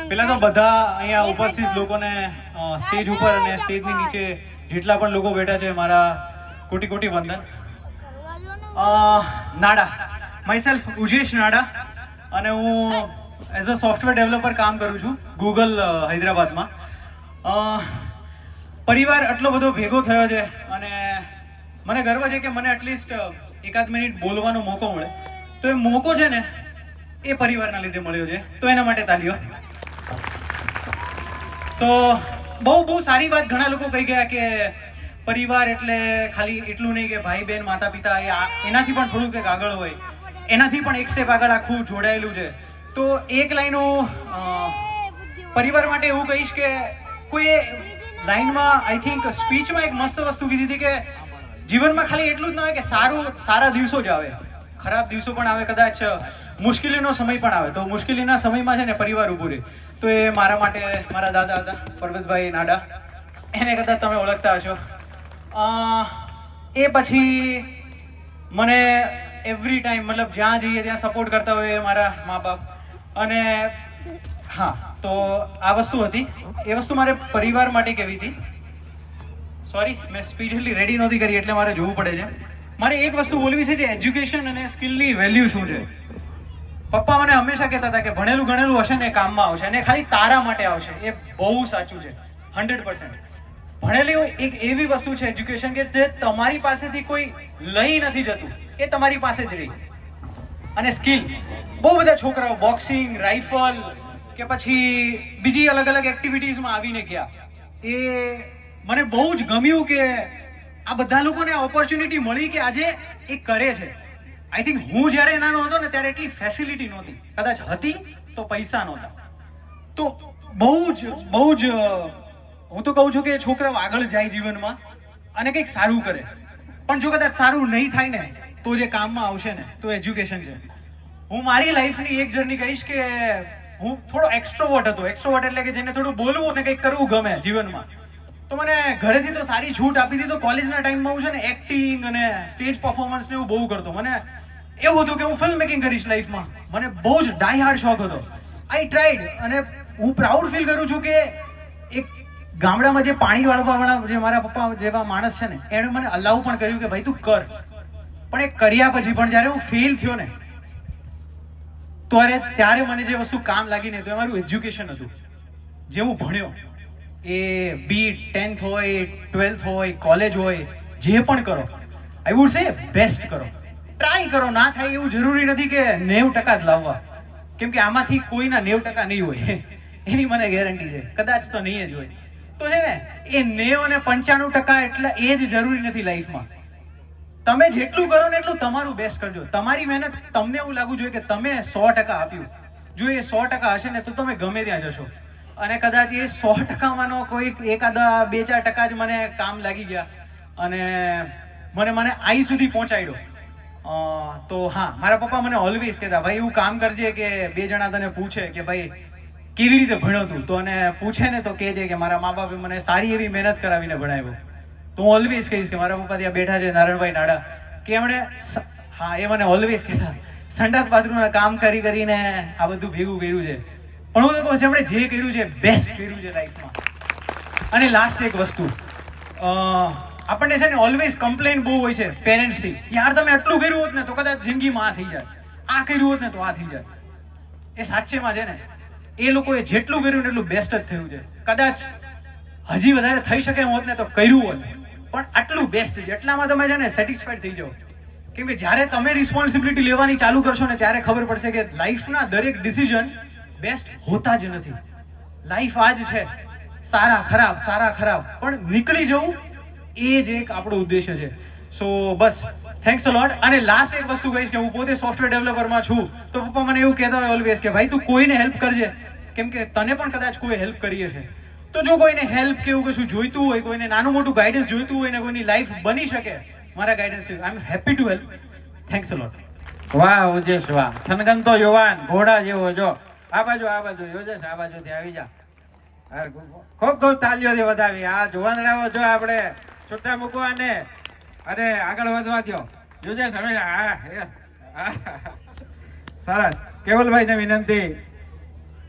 પેલા તો બધા અહીંયા ઉપસ્થિત લોકોને સ્ટેજ ઉપર અને સ્ટેજની નીચે જેટલા પણ લોકો બેઠા છે મારા કોટી કોટી વંદન. નાડા, માયસેલ્ફ ઉજેશ નાડા, અને હું એઝ અ સોફ્ટવેર ડેવલપર કામ કરું છું ગૂગલ હૈદરાબાદમાં. પરિવાર આટલો બધો ભેગો થયો છે અને મને ગર્વ છે કે મને એટલીસ્ટ એકાદ મિનિટ બોલવાનો મોકો મળે. તો એ મોકો છે ને એ પરિવારના લીધે મળ્યો છે, તો એના માટે તાલીઓ. સો બહુ સારી વાત ઘણા લોકો કહી ગયા કે પરિવાર એટલે ખાલી એટલું નહીં કે ભાઈ બહેન માતા પિતા, એનાથી પણ થોડું કંઈક આગળ હોય, એનાથી પણ એક સ્ટેપ આગળ આખું જોડાયેલું છે. તો એક લાઈન હું પરિવાર માટે એવું કહીશ કે કોઈ લાઈનમાં આઈ થિંક સ્પીચમાં એક મસ્ત વસ્તુ કીધી હતી કે જીવનમાં ખાલી એટલું જ ન હોય કે સારા દિવસો જ આવે, ખરાબ દિવસો પણ આવે, કદાચ મુશ્કેલીનો સમય પણ આવે. તો મુશ્કેલીના સમયમાં છે ને પરિવાર ઊભું રહે. તો એ મારા માટે મારા દાદા હતા પરબતભાઈ નાડા, એને કદાચ તમે ઓળખતા હશો. એ પછી મને એવરી ટાઈમ મતલબ જ્યાં જઈએ ત્યાં સપોર્ટ કરતા હોય મારા મા બાપ. અને હા, તો આ વસ્તુ હતી, એ વસ્તુ મારે પરિવાર માટે કહેવી હતી. સોરી, મેં સ્પીચ એટલી રેડી નહોતી કરી એટલે મારે જોવું પડે છે. મારે એક વસ્તુ બોલવી છે જે એજ્યુકેશન અને સ્કિલની વેલ્યુ શું છે. પપ્પા મને હંમેશા કહેતા હતા કે ભણેલું ગણેલું હશે ને કામમાં આવશે, અને ખાલી તારા માટે આવશે. એ બહુ સાચું છે, 100%. ભણેલી એક એવી વસ્તુ છે એજ્યુકેશન કે જે તમારી પાસેથી કોઈ લઈ નથી જતું, એ તમારી પાસે જ રહી. અને સ્કિલ, બહુ બધા છોકરાઓ બોક્સિંગ, રાઇફલ કે પછી બીજી અલગ અલગ એક્ટિવિટીઝમાં આવીને ગયા. એ મને બહુ જ ગમ્યું કે આ બધા લોકોને ઓપોર્ચ્યુનિટી મળી કે આજે એ કરે છે. આઈ થિંક હું જ્યારે નાનો હતો ને ત્યારે એટલી ફેસિલિટી નહોતી, કદાચ હતી તો પૈસા નહોતા. તો બહુ જ હું તો કહું છું કે છોકરાઓ આગળ જાય જીવનમાં અને કંઈક સારું કરે. પણ જો કદાચ સારું નહીં થાય ને તો જે કામમાં આવશે ને તો એજ્યુકેશન છે. હું મારી લાઈફની એક જર્ની કહીશ કે હું થોડો એક્સ્ટ્રોવર્ટ હતો. એક્સ્ટ્રોવર્ટ એટલે કે જેને થોડું બોલવું અને કંઈક કરવું ગમે જીવનમાં. તો મને ઘરેથી તો સારી છૂટ આપી દીધી. તો કોલેજના ટાઈમમાં હું છે ને એક્ટિંગ અને સ્ટેજ પરફોર્મન્સ ને એવું બહુ કરતો. મને એવું હતું કે હું ફિલ્મ મેકિંગ કરીશ લાઈફમાં. મને બહુ જ ડાઈ હાર્ડ શોખ હતો. આઈ ટ્રાઈડ, અને હું પ્રાઉડ ફીલ કરું છું કે એક ગામડામાં જે પાણી વાળવાવાળા જે મારા પપ્પા જેવા માણસ છે ને એણે મને અલાઉ પણ કર્યું કે ભાઈ તું કર. પણ એ કર્યા પછી પણ જ્યારે હું ફેલ થયો ને ત્યારે મને જે વસ્તુ કામ લાગી ને તો એ મારું એજ્યુકેશન હતું. જે હું ભણ્યો, એ બી 10th હોય, 12th હોય, કોલેજ હોય, જે પણ કરો, આઈ વુડ સે બેસ્ટ કરો. ટ્રાય કરો. ના થાય એવું જરૂરી નથી કે 90% જ લાવવા, કેમ કે આમાંથી કોઈના 90% નહીં હોય એની મને ગેરંટી છે. કદાચ તો નહીં જ હોય. તો છે ને એ 90 અને 95% એટલે એ જ જરૂરી નથી લાઈફમાં. તમે જેટલું કરો ને એટલું તમારું બેસ્ટ કરજો. તમારી મહેનત તમને એવું લાગવું જોઈએ કે તમે 100% આપ્યું. જો એ 100% હશે ને તો તમે ગમે ત્યાં જશો. અને કદાચ એ 100%માંનો કોઈ એકાદા 2-4% જ મને કામ લાગી ગયા અને મને આઈ સુધી પહોંચાડ્યો. તો હા, મારા પપ્પા મને ઓલવેઝ કહેતા, ભાઈ એવું કામ કરજે કે 2 જણા તને પૂછે કે ભાઈ કેવી રીતે ભણ્યો તું, તો અને પૂછે ને તો કહેજે કે મારા મા બાપે મને સારી એવી મહેનત કરાવીને ભણાવ્યો. તો હું ઓલવેઝ કહીશ કે મારા પપ્પા ત્યાં બેઠા છે નારાયણભાઈ નાડા, કે એમણે હા એ મને ઓલવેઝ કહેતા સંડાસ બાથરૂમમાં કામ કરીને આ બધું ભેગું કર્યું છે. પણ હું તો કહું છું એમણે જે કર્યું છે બેસ્ટ કર્યું છે લાઈફમાં. અને લાસ્ટ એક વસ્તુ, આપણને છે ને ઓલવેઝ કમ્પ્લેન બહુ હોય છે પેરેન્ટ્સથી, યાર તમે આટલું કર્યું હોત ને તો કદાચ જિંદગીમાં આ થઈ જાય, આ કર્યું હોત ને તો આ થઈ જાય. એ સાચેમાં છે ને એ લોકોએ જેટલું કર્યું ને એટલું બેસ્ટ જ થયું છે. કદાચ હજી વધારે થઈ શકે એમ હોત ને તો કર્યું હોત, પણ આટલું બેસ્ટ છે. એટલામાં તમે છે ને સેટિસ્ફાઈડ થઈ જાઓ. કેમ કે જ્યારે તમે રિસ્પોન્સિબિલિટી લેવાની ચાલુ કરશો ને ત્યારે ખબર પડશે કે લાઈફના દરેક ડિસિઝન બેસ્ટ હોતા જ નથી. લાઈફ આ જ છે, સારા ખરાબ, પણ નીકળી જવું એ જ એક આપણો ઉદ્દેશ્ય છે. સો બસ, થેન્ક્સ અ લોટ. અને લાસ્ટ એક વસ્તુ કહીશ કે હું પોતે સોફ્ટવેર ડેવલપરમાં છું. તો પપ્પા મને એવું કહેતા હોય ઓલવેઝ કે ભાઈ તું કોઈને હેલ્પ કરજે, કેમ કે તને પણ કદાચ કોઈ હેલ્પ કરીએ છે. તો જો કોઈને હેલ્પ કે એવું કશું જોઈતું હોય, કોઈને નાનું મોટું ગાઈડન્સ જોઈતું હોય ને કોઈની લાઈફ બની શકે મારા guidance, I am happy to help. Thanks a lot. વાહ ઉજેશ વાહ, થનગનતો યુવાન ઘોડા જેવો. જો આ બાજુ યોજેશ, આ બાજુથી આવી જા. ખૂબ તાલીઓથી વધાવી. આ જુવાનડાઓ જો આપણે છૂટા મૂકવા ને અને આગળ વધવા દો. યોજેશ હવે સરસ. કેવલભાઈ ને વિનંતી